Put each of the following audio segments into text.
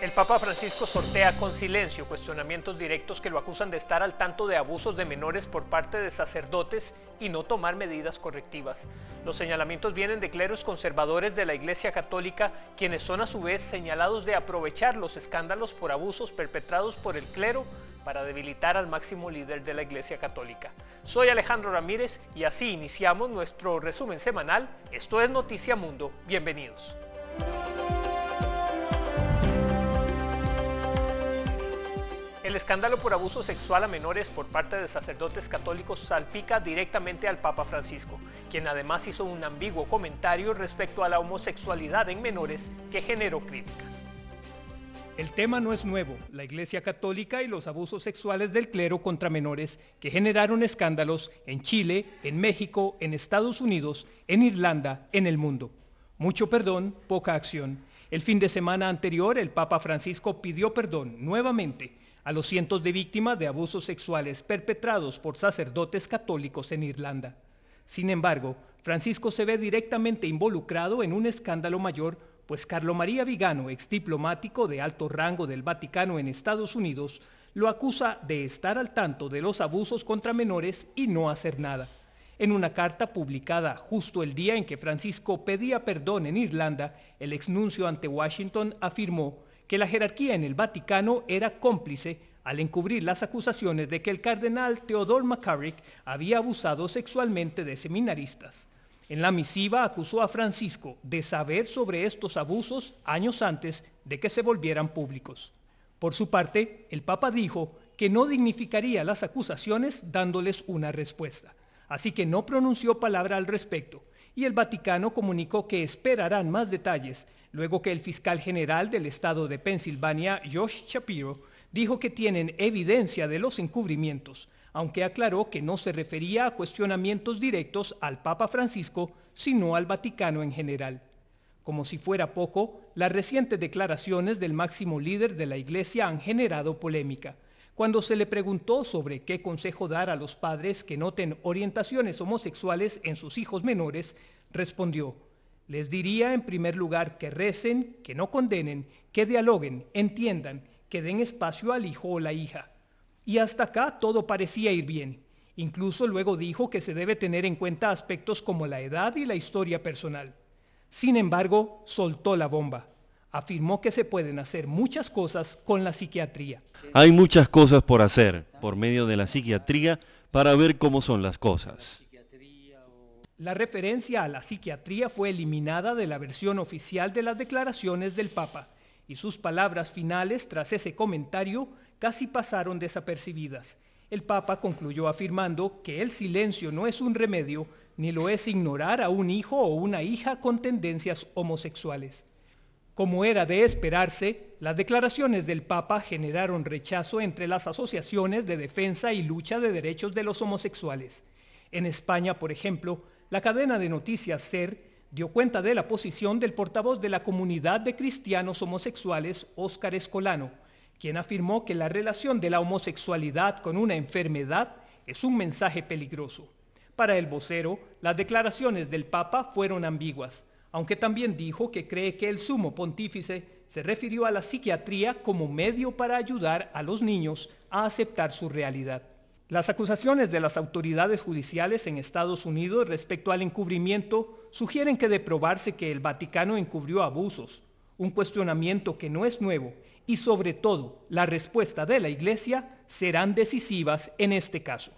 El Papa Francisco sortea con silencio cuestionamientos directos que lo acusan de estar al tanto de abusos de menores por parte de sacerdotes y no tomar medidas correctivas. Los señalamientos vienen de cleros conservadores de la Iglesia Católica, quienes son a su vez señalados de aprovechar los escándalos por abusos perpetrados por el clero para debilitar al máximo líder de la Iglesia Católica. Soy Alejandro Ramírez y así iniciamos nuestro resumen semanal. Esto es Noticia Mundo. Bienvenidos. El escándalo por abuso sexual a menores por parte de sacerdotes católicos salpica directamente al Papa Francisco, quien además hizo un ambiguo comentario respecto a la homosexualidad en menores que generó críticas. El tema no es nuevo, la Iglesia Católica y los abusos sexuales del clero contra menores que generaron escándalos en Chile, en México, en Estados Unidos, en Irlanda, en el mundo. Mucho perdón, poca acción. El fin de semana anterior, el Papa Francisco pidió perdón nuevamente a los cientos de víctimas de abusos sexuales perpetrados por sacerdotes católicos en Irlanda. Sin embargo, Francisco se ve directamente involucrado en un escándalo mayor, pues Carlo María Vigano, exdiplomático de alto rango del Vaticano en Estados Unidos, lo acusa de estar al tanto de los abusos contra menores y no hacer nada. En una carta publicada justo el día en que Francisco pedía perdón en Irlanda, el exnuncio ante Washington afirmó que la jerarquía en el Vaticano era cómplice al encubrir las acusaciones de que el cardenal Theodore McCarrick había abusado sexualmente de seminaristas. En la misiva acusó a Francisco de saber sobre estos abusos años antes de que se volvieran públicos. Por su parte, el Papa dijo que no dignificaría las acusaciones dándoles una respuesta, así que no pronunció palabra al respecto, y el Vaticano comunicó que esperarán más detalles luego que el fiscal general del estado de Pensilvania, Josh Shapiro, dijo que tienen evidencia de los encubrimientos, aunque aclaró que no se refería a cuestionamientos directos al Papa Francisco, sino al Vaticano en general. Como si fuera poco, las recientes declaraciones del máximo líder de la Iglesia han generado polémica. Cuando se le preguntó sobre qué consejo dar a los padres que noten orientaciones homosexuales en sus hijos menores, respondió: les diría en primer lugar que recen, que no condenen, que dialoguen, entiendan, que den espacio al hijo o la hija. Y hasta acá todo parecía ir bien. Incluso luego dijo que se debe tener en cuenta aspectos como la edad y la historia personal. Sin embargo, soltó la bomba. Afirmó que se pueden hacer muchas cosas con la psiquiatría. Hay muchas cosas por hacer por medio de la psiquiatría para ver cómo son las cosas. La referencia a la psiquiatría fue eliminada de la versión oficial de las declaraciones del Papa, y sus palabras finales tras ese comentario casi pasaron desapercibidas. El Papa concluyó afirmando que el silencio no es un remedio, ni lo es ignorar a un hijo o una hija con tendencias homosexuales. Como era de esperarse, las declaraciones del Papa generaron rechazo entre las asociaciones de defensa y lucha de derechos de los homosexuales. En España, por ejemplo, la cadena de noticias SER dio cuenta de la posición del portavoz de la comunidad de cristianos homosexuales, Óscar Escolano, quien afirmó que la relación de la homosexualidad con una enfermedad es un mensaje peligroso. Para el vocero, las declaraciones del Papa fueron ambiguas, aunque también dijo que cree que el sumo pontífice se refirió a la psiquiatría como medio para ayudar a los niños a aceptar su realidad. Las acusaciones de las autoridades judiciales en Estados Unidos respecto al encubrimiento sugieren que de probarse que el Vaticano encubrió abusos, un cuestionamiento que no es nuevo, y sobre todo la respuesta de la Iglesia serán decisivas en este caso.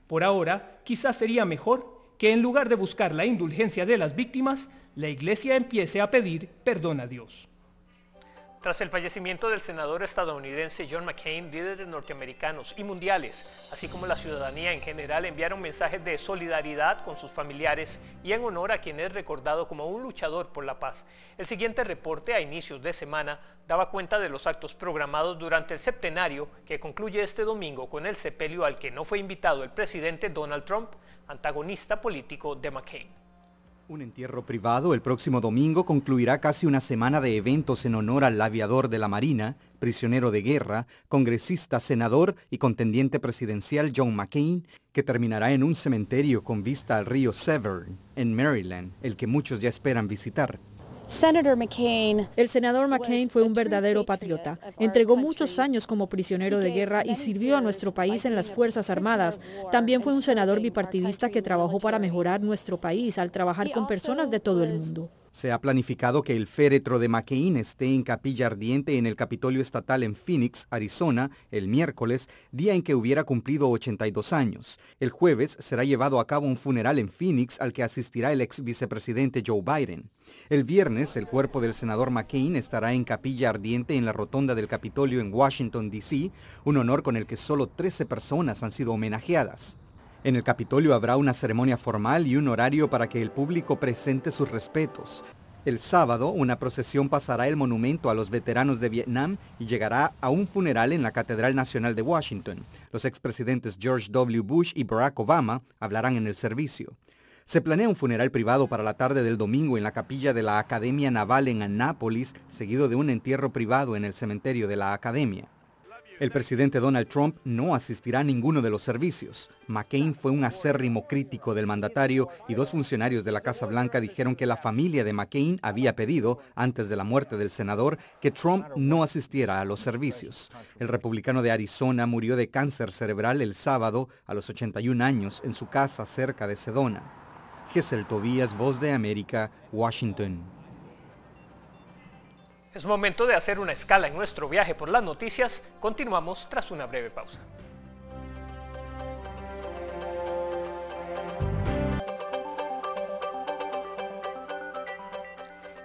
Por ahora, quizás sería mejor que en lugar de buscar la indulgencia de las víctimas, la Iglesia empiece a pedir perdón a Dios. Tras el fallecimiento del senador estadounidense John McCain, líderes norteamericanos y mundiales, así como la ciudadanía en general, enviaron mensajes de solidaridad con sus familiares y en honor a quien es recordado como un luchador por la paz. El siguiente reporte, a inicios de semana, daba cuenta de los actos programados durante el septenario que concluye este domingo con el sepelio al que no fue invitado el presidente Donald Trump, antagonista político de McCain. Un entierro privado el próximo domingo concluirá casi una semana de eventos en honor al aviador de la Marina, prisionero de guerra, congresista, senador y contendiente presidencial John McCain, que terminará en un cementerio con vista al río Severn, en Maryland, el que muchos ya esperan visitar. El senador McCain fue un verdadero patriota. Entregó muchos años como prisionero de guerra y sirvió a nuestro país en las Fuerzas Armadas. También fue un senador bipartidista que trabajó para mejorar nuestro país al trabajar con personas de todo el mundo. Se ha planificado que el féretro de McCain esté en capilla ardiente en el Capitolio Estatal en Phoenix, Arizona, el miércoles, día en que hubiera cumplido 82 años. El jueves será llevado a cabo un funeral en Phoenix al que asistirá el ex vicepresidente Joe Biden. El viernes, el cuerpo del senador McCain estará en capilla ardiente en la rotonda del Capitolio en Washington, D.C., un honor con el que solo 13 personas han sido homenajeadas. En el Capitolio habrá una ceremonia formal y un horario para que el público presente sus respetos. El sábado, una procesión pasará el monumento a los veteranos de Vietnam y llegará a un funeral en la Catedral Nacional de Washington. Los expresidentes George W. Bush y Barack Obama hablarán en el servicio. Se planea un funeral privado para la tarde del domingo en la capilla de la Academia Naval en Annapolis, seguido de un entierro privado en el cementerio de la Academia. El presidente Donald Trump no asistirá a ninguno de los servicios. McCain fue un acérrimo crítico del mandatario y 2 funcionarios de la Casa Blanca dijeron que la familia de McCain había pedido, antes de la muerte del senador, que Trump no asistiera a los servicios. El republicano de Arizona murió de cáncer cerebral el sábado a los 81 años en su casa cerca de Sedona. Gesell Tobías, Voz de América, Washington. Es momento de hacer una escala en nuestro viaje por las noticias. Continuamos tras una breve pausa.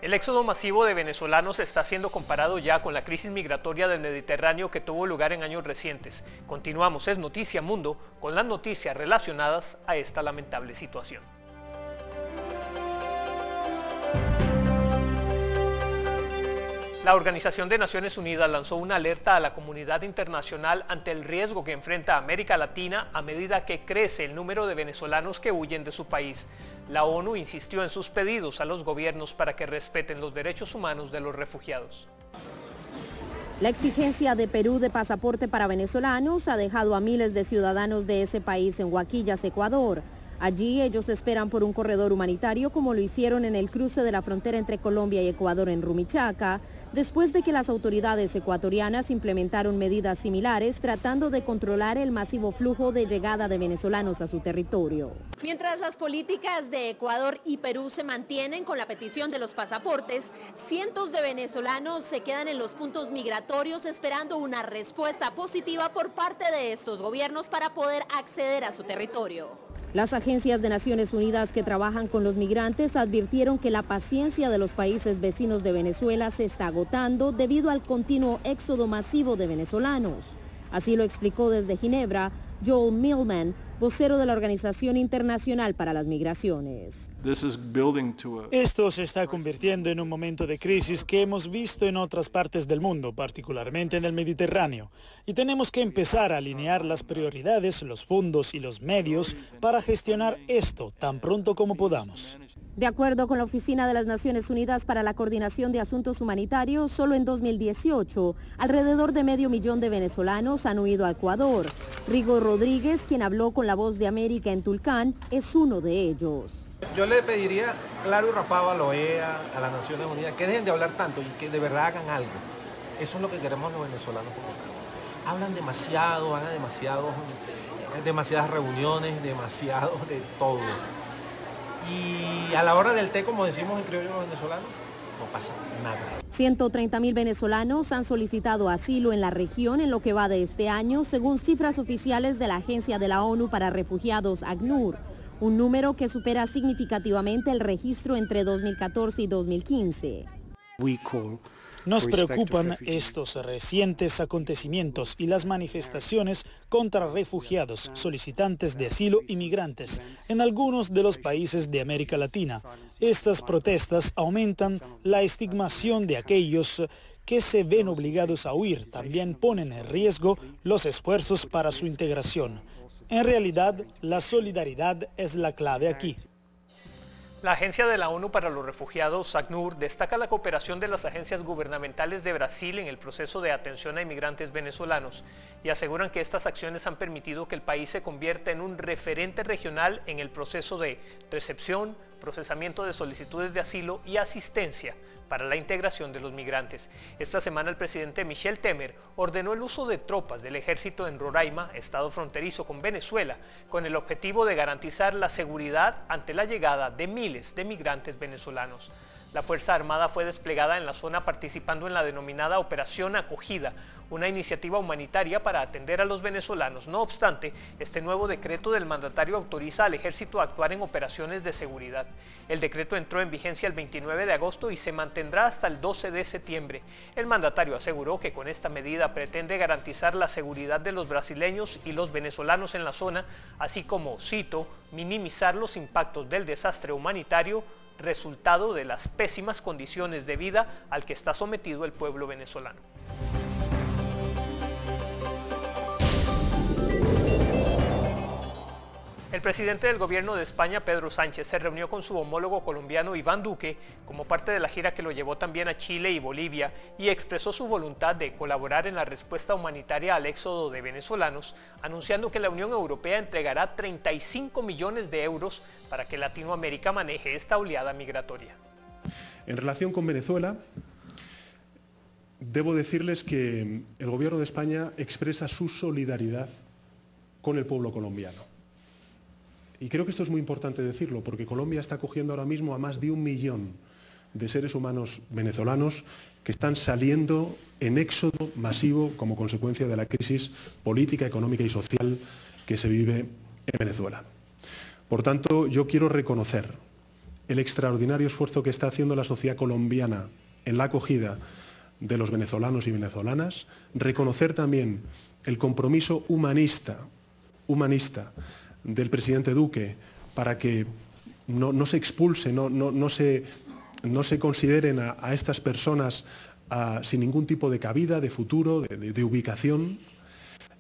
El éxodo masivo de venezolanos está siendo comparado ya con la crisis migratoria del Mediterráneo que tuvo lugar en años recientes. Continuamos, es Noticia Mundo, con las noticias relacionadas a esta lamentable situación. La Organización de Naciones Unidas lanzó una alerta a la comunidad internacional ante el riesgo que enfrenta América Latina a medida que crece el número de venezolanos que huyen de su país. La ONU insistió en sus pedidos a los gobiernos para que respeten los derechos humanos de los refugiados. La exigencia de Perú de pasaporte para venezolanos ha dejado a miles de ciudadanos de ese país en Huaquillas, Ecuador. Allí ellos esperan por un corredor humanitario como lo hicieron en el cruce de la frontera entre Colombia y Ecuador en Rumichaca, después de que las autoridades ecuatorianas implementaron medidas similares tratando de controlar el masivo flujo de llegada de venezolanos a su territorio. Mientras las políticas de Ecuador y Perú se mantienen con la petición de los pasaportes, cientos de venezolanos se quedan en los puntos migratorios esperando una respuesta positiva por parte de estos gobiernos para poder acceder a su territorio. Las agencias de Naciones Unidas que trabajan con los migrantes advirtieron que la paciencia de los países vecinos de Venezuela se está agotando debido al continuo éxodo masivo de venezolanos. Así lo explicó desde Ginebra Joel Millman, vocero de la Organización Internacional para las Migraciones. Esto se está convirtiendo en un momento de crisis que hemos visto en otras partes del mundo, particularmente en el Mediterráneo. Y tenemos que empezar a alinear las prioridades, los fondos y los medios para gestionar esto tan pronto como podamos. De acuerdo con la Oficina de las Naciones Unidas para la Coordinación de Asuntos Humanitarios, solo en 2018, alrededor de 500.000 de venezolanos han huido a Ecuador. Rigo Rodríguez, quien habló con La Voz de América en Tulcán, es uno de ellos. Yo le pediría claro y rapado a la OEA, a las Naciones Unidas, que dejen de hablar tanto y que de verdad hagan algo. Eso es lo que queremos los venezolanos como tal. Hablan demasiado, demasiadas reuniones, demasiado de todo. Y a la hora del té, como decimos en criollo los venezolanos, no pasa nada. 130.000 venezolanos han solicitado asilo en la región en lo que va de este año, según cifras oficiales de la Agencia de la ONU para Refugiados, ACNUR, un número que supera significativamente el registro entre 2014 y 2015. Nos preocupan estos recientes acontecimientos y las manifestaciones contra refugiados, solicitantes de asilo y migrantes en algunos de los países de América Latina. Estas protestas aumentan la estigmación de aquellos que se ven obligados a huir. También ponen en riesgo los esfuerzos para su integración. En realidad, la solidaridad es la clave aquí. La Agencia de la ONU para los Refugiados, ACNUR, destaca la cooperación de las agencias gubernamentales de Brasil en el proceso de atención a inmigrantes venezolanos y aseguran que estas acciones han permitido que el país se convierta en un referente regional en el proceso de recepción, procesamiento de solicitudes de asilo y asistencia para la integración de los migrantes. Esta semana el presidente Michel Temer ordenó el uso de tropas del ejército en Roraima, estado fronterizo con Venezuela, con el objetivo de garantizar la seguridad ante la llegada de miles de migrantes venezolanos. La Fuerza Armada fue desplegada en la zona participando en la denominada Operación Acogida, una iniciativa humanitaria para atender a los venezolanos. No obstante, este nuevo decreto del mandatario autoriza al ejército a actuar en operaciones de seguridad. El decreto entró en vigencia el 29 de agosto y se mantendrá hasta el 12 de septiembre. El mandatario aseguró que con esta medida pretende garantizar la seguridad de los brasileños y los venezolanos en la zona, así como, cito, minimizar los impactos del desastre humanitario resultado de las pésimas condiciones de vida al que está sometido el pueblo venezolano. El presidente del gobierno de España, Pedro Sánchez, se reunió con su homólogo colombiano Iván Duque como parte de la gira que lo llevó también a Chile y Bolivia y expresó su voluntad de colaborar en la respuesta humanitaria al éxodo de venezolanos, anunciando que la Unión Europea entregará 35 millones de euros para que Latinoamérica maneje esta oleada migratoria. En relación con Venezuela, debo decirles que el gobierno de España expresa su solidaridad con el pueblo colombiano. Y creo que esto es muy importante decirlo, porque Colombia está acogiendo ahora mismo a más de 1 millón de seres humanos venezolanos que están saliendo en éxodo masivo como consecuencia de la crisis política, económica y social que se vive en Venezuela. Por tanto, yo quiero reconocer el extraordinario esfuerzo que está haciendo la sociedad colombiana en la acogida de los venezolanos y venezolanas, reconocer también el compromiso humanista del presidente Duque para que no se expulse, no se consideren a estas personas sin ningún tipo de cabida, de futuro, de ubicación.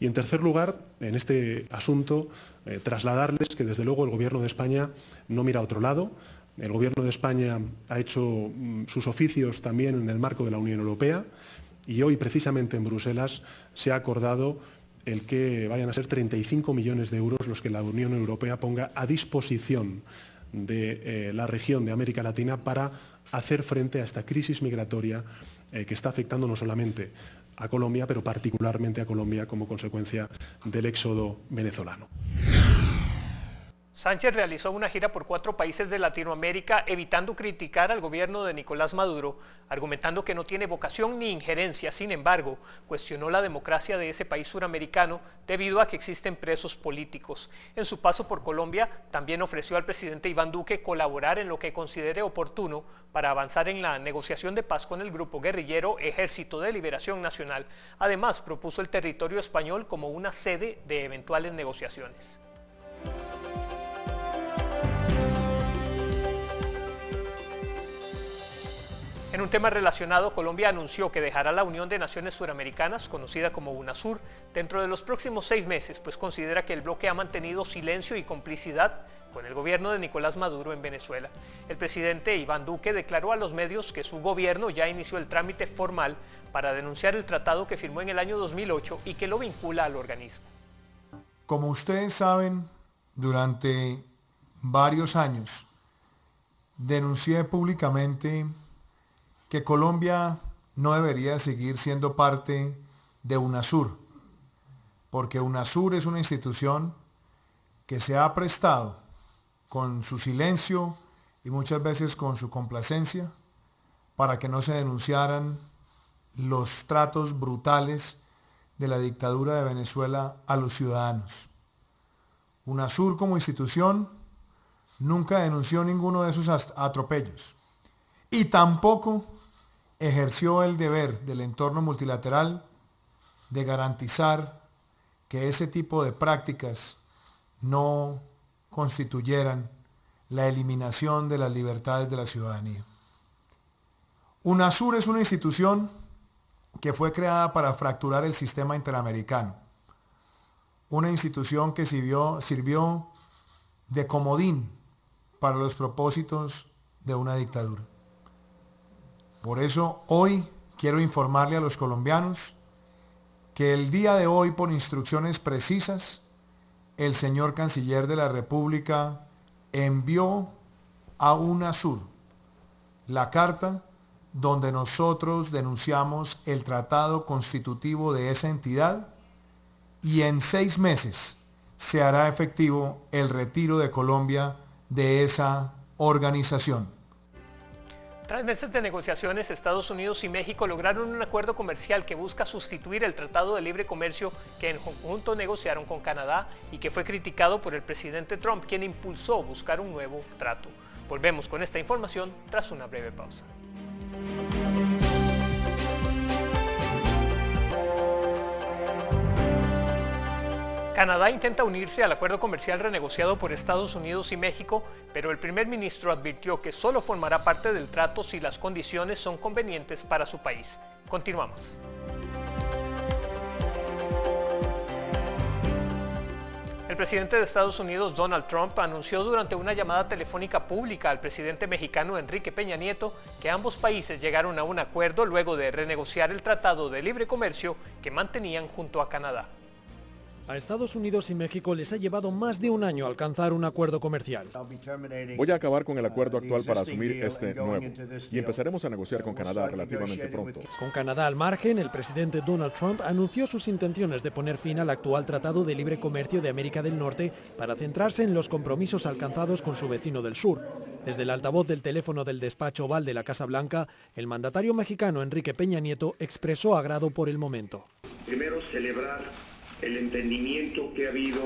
Y en tercer lugar, en este asunto, trasladarles que desde luego el Gobierno de España no mira a otro lado. El Gobierno de España ha hecho sus oficios también en el marco de la Unión Europea y hoy precisamente en Bruselas se ha acordado el que vayan a ser 35 millones de euros los que la Unión Europea ponga a disposición de la región de América Latina para hacer frente a esta crisis migratoria que está afectando no solamente a Colombia, pero particularmente a Colombia como consecuencia del éxodo venezolano. Sánchez realizó una gira por 4 países de Latinoamérica, evitando criticar al gobierno de Nicolás Maduro, argumentando que no tiene vocación ni injerencia. Sin embargo, cuestionó la democracia de ese país suramericano debido a que existen presos políticos. En su paso por Colombia, también ofreció al presidente Iván Duque colaborar en lo que considere oportuno para avanzar en la negociación de paz con el grupo guerrillero Ejército de Liberación Nacional. Además, propuso el territorio español como una sede de eventuales negociaciones. En un tema relacionado, Colombia anunció que dejará la Unión de Naciones Suramericanas, conocida como UNASUR, dentro de los próximos 6 meses, pues considera que el bloque ha mantenido silencio y complicidad con el gobierno de Nicolás Maduro en Venezuela. El presidente Iván Duque declaró a los medios que su gobierno ya inició el trámite formal para denunciar el tratado que firmó en el año 2008 y que lo vincula al organismo. Como ustedes saben, durante varios años denuncié públicamente que Colombia no debería seguir siendo parte de UNASUR, porque UNASUR es una institución que se ha prestado con su silencio y muchas veces con su complacencia para que no se denunciaran los tratos brutales de la dictadura de Venezuela a los ciudadanos. UNASUR como institución nunca denunció ninguno de esos atropellos y tampoco ejerció el deber del entorno multilateral de garantizar que ese tipo de prácticas no constituyeran la eliminación de las libertades de la ciudadanía. UNASUR es una institución que fue creada para fracturar el sistema interamericano, una institución que sirvió de comodín para los propósitos de una dictadura. Por eso hoy quiero informarle a los colombianos que el día de hoy, por instrucciones precisas, el señor Canciller de la República envió a UNASUR, la carta donde nosotros denunciamos el tratado constitutivo de esa entidad, y en 6 meses se hará efectivo el retiro de Colombia de esa organización. Tras meses de negociaciones, Estados Unidos y México lograron un acuerdo comercial que busca sustituir el Tratado de Libre Comercio que en conjunto negociaron con Canadá y que fue criticado por el presidente Trump, quien impulsó buscar un nuevo trato. Volvemos con esta información tras una breve pausa. Canadá intenta unirse al acuerdo comercial renegociado por Estados Unidos y México, pero el primer ministro advirtió que solo formará parte del trato si las condiciones son convenientes para su país. Continuamos. El presidente de Estados Unidos, Donald Trump, anunció durante una llamada telefónica pública al presidente mexicano Enrique Peña Nieto que ambos países llegaron a un acuerdo luego de renegociar el Tratado de Libre Comercio que mantenían junto a Canadá. A Estados Unidos y México les ha llevado más de un año alcanzar un acuerdo comercial. Voy a acabar con el acuerdo actual para asumir este nuevo y empezaremos a negociar con Canadá relativamente pronto. Con Canadá al margen, el presidente Donald Trump anunció sus intenciones de poner fin al actual Tratado de Libre Comercio de América del Norte para centrarse en los compromisos alcanzados con su vecino del sur. Desde el altavoz del teléfono del despacho oval de la Casa Blanca, el mandatario mexicano Enrique Peña Nieto expresó agrado por el momento. Primero, celebrar el entendimiento que ha habido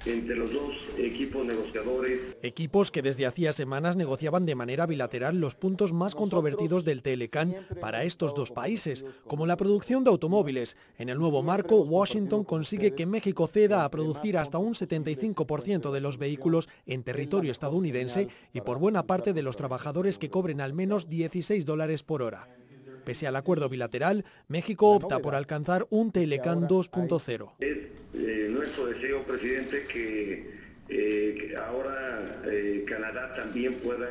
entre los dos equipos negociadores. Equipos que desde hacía semanas negociaban de manera bilateral los puntos más controvertidos del TLCAN para estos dos países, como la producción de automóviles. En el nuevo marco, Washington consigue que México ceda a producir hasta un 75% de los vehículos en territorio estadounidense y por buena parte de los trabajadores que cobren al menos $16 por hora. Pese al acuerdo bilateral, México opta por alcanzar un TLCAN 2.0. Es nuestro deseo, presidente, que ahora Canadá también pueda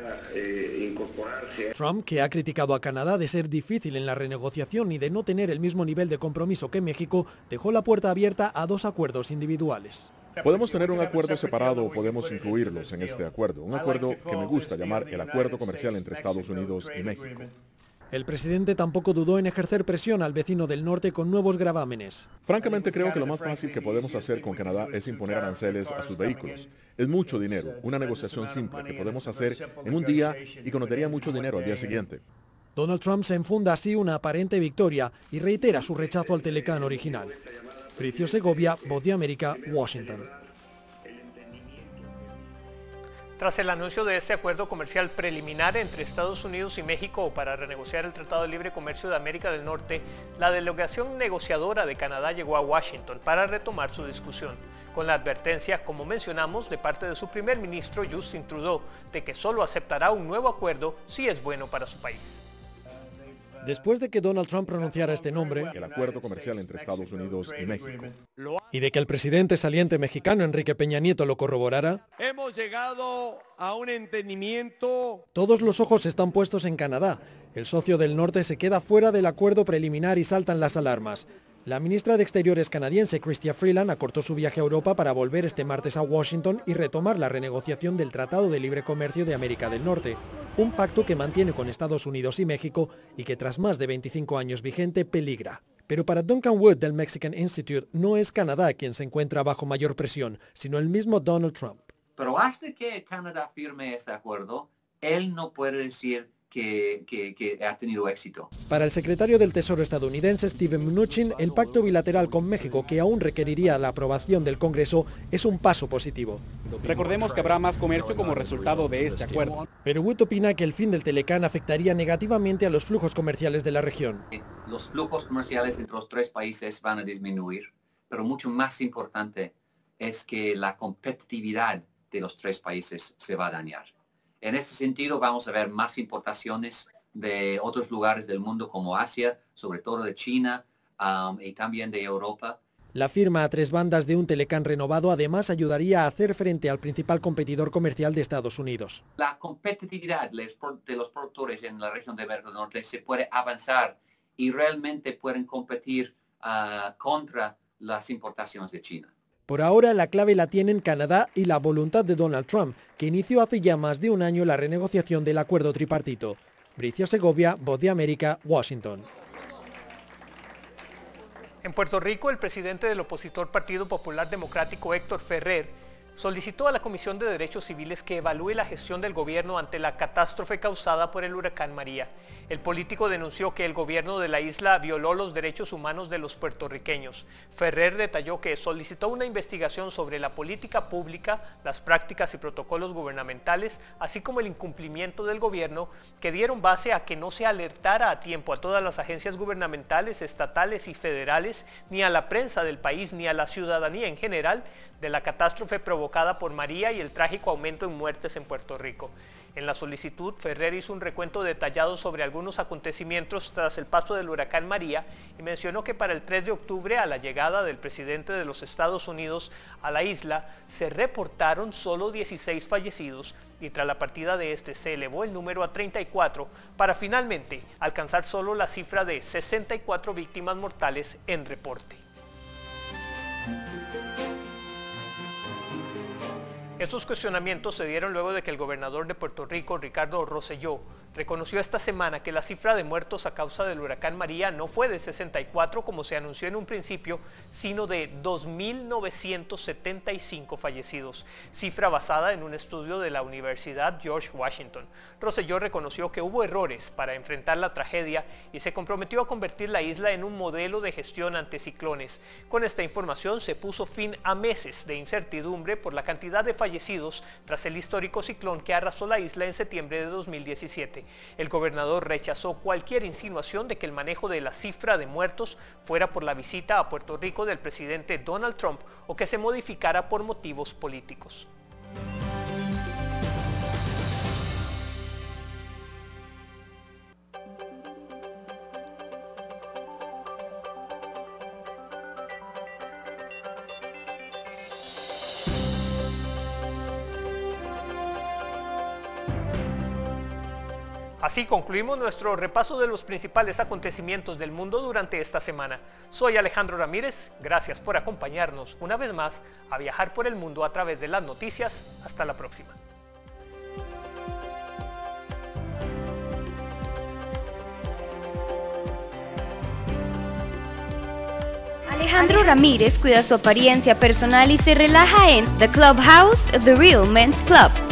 incorporarse. Trump, que ha criticado a Canadá de ser difícil en la renegociación y de no tener el mismo nivel de compromiso que México, dejó la puerta abierta a 2 acuerdos individuales. Podemos tener un acuerdo separado o podemos incluirlos en este acuerdo. Un acuerdo que me gusta llamar el acuerdo comercial entre Estados Unidos y México. El presidente tampoco dudó en ejercer presión al vecino del norte con nuevos gravámenes. Francamente creo que lo más fácil que podemos hacer con Canadá es imponer aranceles a sus vehículos. Es mucho dinero, una negociación simple que podemos hacer en un día y que nos daría mucho dinero al día siguiente. Donald Trump se enfunda así una aparente victoria y reitera su rechazo al TLCAN original. Fricio Segovia, Voz de América, Washington. Tras el anuncio de este acuerdo comercial preliminar entre Estados Unidos y México para renegociar el Tratado de Libre Comercio de América del Norte, la delegación negociadora de Canadá llegó a Washington para retomar su discusión, con la advertencia, como mencionamos, de parte de su primer ministro Justin Trudeau, de que solo aceptará un nuevo acuerdo si es bueno para su país. Después de que Donald Trump pronunciara este nombre, el acuerdo comercial entre Estados Unidos y México, y de que el presidente saliente mexicano Enrique Peña Nieto lo corroborara, hemos llegado a un entendimiento. Todos los ojos están puestos en Canadá. El socio del norte se queda fuera del acuerdo preliminar y saltan las alarmas. La ministra de Exteriores canadiense, Chrystia Freeland, acortó su viaje a Europa para volver este martes a Washington y retomar la renegociación del Tratado de Libre Comercio de América del Norte, un pacto que mantiene con Estados Unidos y México y que tras más de 25 años vigente peligra. Pero para Duncan Wood del Mexican Institute no es Canadá quien se encuentra bajo mayor presión, sino el mismo Donald Trump. Pero hasta que Canadá firme este acuerdo, él no puede decir que ha tenido éxito. Para el secretario del Tesoro estadounidense Steven Mnuchin, el pacto bilateral con México, que aún requeriría la aprobación del Congreso, es un paso positivo. Recordemos que habrá más comercio como resultado de este acuerdo. Pero Wood opina que el fin del TLCAN afectaría negativamente a los flujos comerciales de la región. Los flujos comerciales entre los 3 países van a disminuir, pero mucho más importante es que la competitividad de los 3 países se va a dañar. En este sentido, vamos a ver más importaciones de otros lugares del mundo como Asia, sobre todo de China y también de Europa. La firma a 3 bandas de un TLCAN renovado además ayudaría a hacer frente al principal competidor comercial de Estados Unidos. La competitividad de los productores en la región de América del Norte se puede avanzar y realmente pueden competir contra las importaciones de China. Por ahora la clave la tienen Canadá y la voluntad de Donald Trump, que inició hace ya más de un año la renegociación del acuerdo tripartito. Bricio Segovia, Voz de América, Washington. En Puerto Rico, el presidente del opositor Partido Popular Democrático, Héctor Ferrer, solicitó a la Comisión de Derechos Civiles que evalúe la gestión del gobierno ante la catástrofe causada por el huracán María. El político denunció que el gobierno de la isla violó los derechos humanos de los puertorriqueños. Ferrer detalló que solicitó una investigación sobre la política pública, las prácticas y protocolos gubernamentales, así como el incumplimiento del gobierno, que dieron base a que no se alertara a tiempo a todas las agencias gubernamentales, estatales y federales, ni a la prensa del país, ni a la ciudadanía en general, de la catástrofe provocada por María y el trágico aumento en muertes en Puerto Rico. En la solicitud, Ferrer hizo un recuento detallado sobre algunos acontecimientos tras el paso del huracán María y mencionó que para el 3 de octubre, a la llegada del presidente de los Estados Unidos a la isla, se reportaron solo 16 fallecidos y tras la partida de este se elevó el número a 34 para finalmente alcanzar solo la cifra de 64 víctimas mortales en reporte. Estos cuestionamientos se dieron luego de que el gobernador de Puerto Rico, Ricardo Rosselló, reconoció esta semana que la cifra de muertos a causa del huracán María no fue de 64 como se anunció en un principio, sino de 2.975 fallecidos, cifra basada en un estudio de la Universidad George Washington. Rosselló reconoció que hubo errores para enfrentar la tragedia y se comprometió a convertir la isla en un modelo de gestión ante ciclones. Con esta información se puso fin a meses de incertidumbre por la cantidad de fallecidos tras el histórico ciclón que arrasó la isla en septiembre de 2017. El gobernador rechazó cualquier insinuación de que el manejo de la cifra de muertos fuera por la visita a Puerto Rico del presidente Donald Trump o que se modificara por motivos políticos. Así concluimos nuestro repaso de los principales acontecimientos del mundo durante esta semana. Soy Alejandro Ramírez, gracias por acompañarnos una vez más a viajar por el mundo a través de las noticias. Hasta la próxima. Alejandro Ramírez cuida su apariencia personal y se relaja en The Clubhouse, The Real Men's Club.